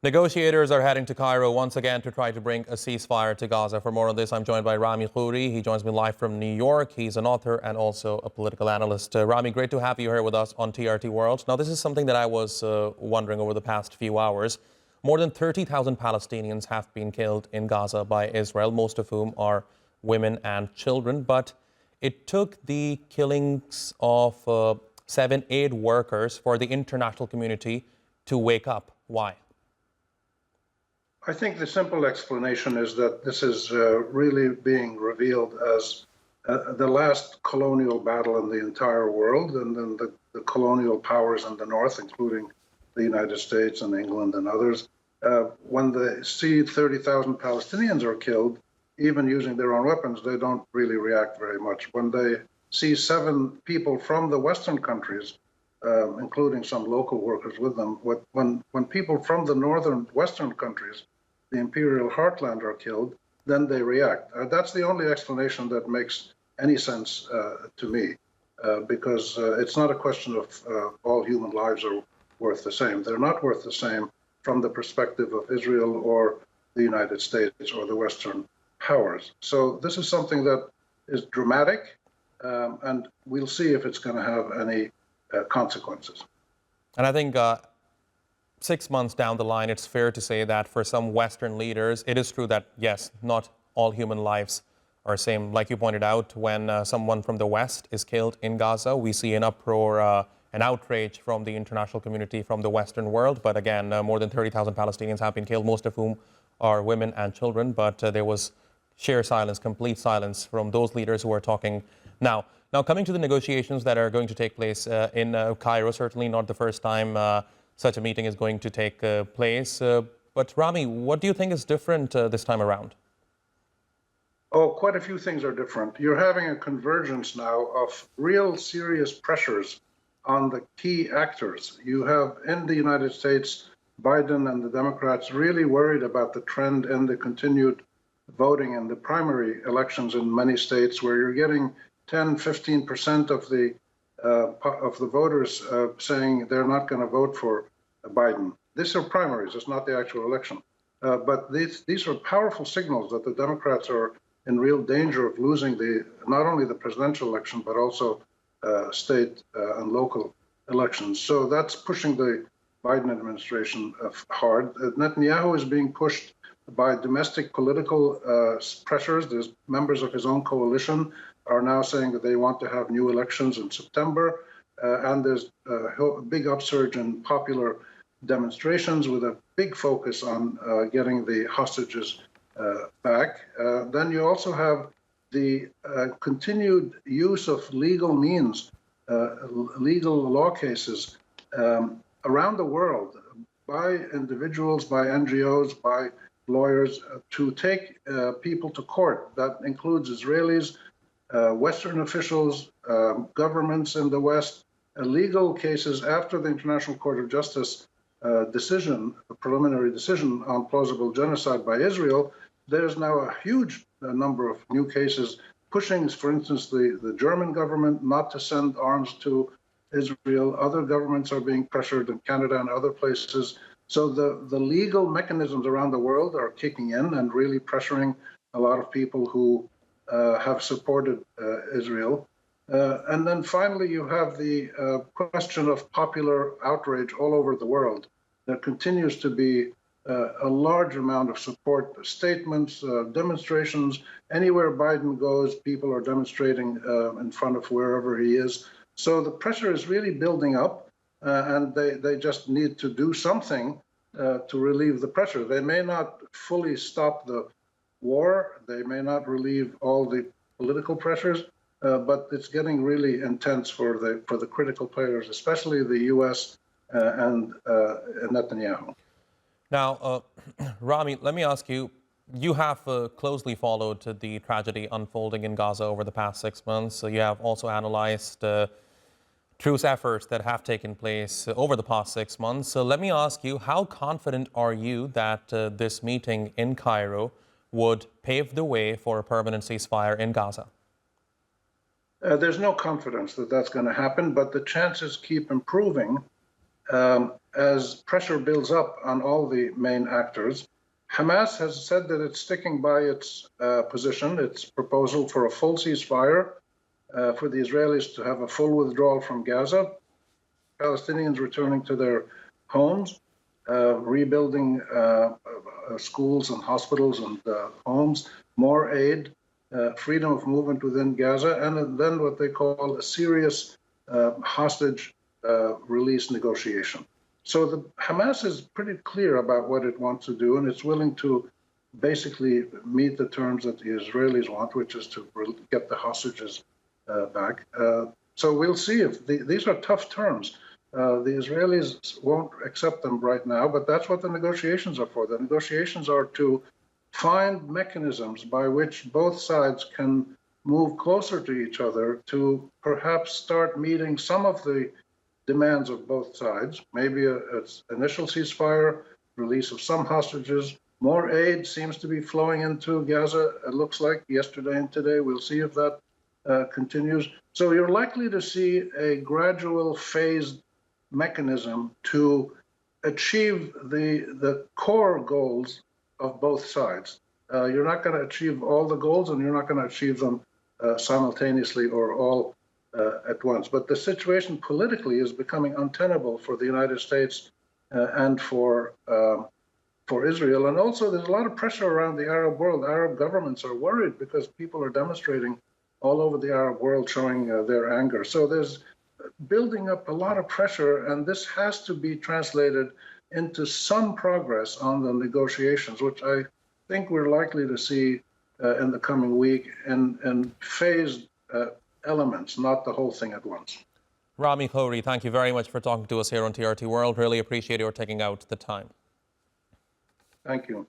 Negotiators are heading to Cairo once again to try to bring a ceasefire to Gaza. For more on this, I'm joined by Rami Khouri. He joins me live from New York. He's an author and also a political analyst. Rami, great to have you here with us on TRT World. Now, this is something that I was wondering over the past few hours. More than 30,000 Palestinians have been killed in Gaza by Israel, most of whom are women and children. But it took the killings of 7 aid workers for the international community to wake up. Why? I think the simple explanation is that this is really being revealed as the last colonial battle in the entire world, and then the colonial powers in the north, including the United States and England and others, when they see 30,000 Palestinians are killed, even using their own weapons, they don't really react very much. When they see 7 people from the Western countries, including some local workers with them, when people from the northern Western countries, the imperial heartland, are killed, then they react. That's the only explanation that makes any sense to me, because it's not a question of all human lives are worth the same. They're not worth the same from the perspective of Israel or the United States or the Western powers. So this is something that is dramatic, and we'll see if it's going to have any consequences. And I think 6 months down the line, it's fair to say that for some Western leaders, it is true that, yes, not all human lives are the same. Like you pointed out, when someone from the West is killed in Gaza, we see an uproar, an outrage from the international community, from the Western world. But again, more than 30,000 Palestinians have been killed, most of whom are women and children. But there was sheer silence, complete silence from those leaders who are talking now. Now, coming to the negotiations that are going to take place in Cairo, certainly not the first time such a meeting is going to take place. But Rami, what do you think is different this time around? Oh, quite a few things are different. You're having a convergence now of real serious pressures on the key actors. You have in the United States, Biden and the Democrats really worried about the trend in the continued voting in the primary elections in many states, where you're getting 10-15% of the voters saying they're not going to vote for Biden. These are primaries, it's not the actual election. But these are powerful signals that the Democrats are in real danger of losing not only the presidential election, but also state and local elections. So that's pushing the Biden administration hard. Netanyahu is being pushed by domestic political pressures. There's members of his own coalition are now saying that they want to have new elections in September. And there's a big upsurge in popular demonstrations with a big focus on getting the hostages back. Then you also have the continued use of legal means, legal law cases around the world by individuals, by NGOs, by lawyers to take people to court. That includes Israelis, Western officials, governments in the West, legal cases after the International Court of Justice decision, a preliminary decision on plausible genocide by Israel. There's now a huge number of new cases pushing, for instance, the German government not to send arms to Israel. Other governments are being pressured in Canada and other places. So the legal mechanisms around the world are kicking in and really pressuring a lot of people who have supported Israel. And then finally, you have the question of popular outrage all over the world. There continues to be a large amount of support, statements, demonstrations. Anywhere Biden goes, people are demonstrating in front of wherever he is. So the pressure is really building up, and they just need to do something to relieve the pressure. They may not fully stop the war. They may not relieve all the political pressures, but it's getting really intense for the critical players, especially the U.S. And Netanyahu. Now, Rami, let me ask you, you have closely followed the tragedy unfolding in Gaza over the past 6 months. So you have also analyzed truce efforts that have taken place over the past 6 months. So let me ask you, how confident are you that this meeting in Cairo would pave the way for a permanent ceasefire in Gaza? There's no confidence that that's going to happen, but the chances keep improving as pressure builds up on all the main actors. Hamas has said that it's sticking by its position, its proposal for a full ceasefire, for the Israelis to have a full withdrawal from Gaza, Palestinians returning to their homes, rebuilding schools and hospitals and homes, more aid, freedom of movement within Gaza, and then what they call a serious hostage release negotiation. So the Hamas is pretty clear about what it wants to do, and it's willing to basically meet the terms that the Israelis want, which is to get the hostages back. So we'll see if these are tough terms. The Israelis won't accept them right now, but that's what the negotiations are for. The negotiations are to find mechanisms by which both sides can move closer to each other to perhaps start meeting some of the demands of both sides, maybe an initial ceasefire, release of some hostages. More aid seems to be flowing into Gaza, it looks like, yesterday and today. We'll see if that continues. So you're likely to see a gradual phased mechanism to achieve the core goals of both sides. You're not going to achieve all the goals, and you're not going to achieve them simultaneously or all at once. But the situation politically is becoming untenable for the United States and for Israel. And also, there's a lot of pressure around the Arab world. Arab governments are worried because people are demonstrating all over the Arab world showing their anger. So there's building up a lot of pressure, and this has to be translated into some progress on the negotiations, which I think we're likely to see in the coming week in phased elements, not the whole thing at once. Rami Khouri, thank you very much for talking to us here on TRT World. Really appreciate your taking out the time. Thank you.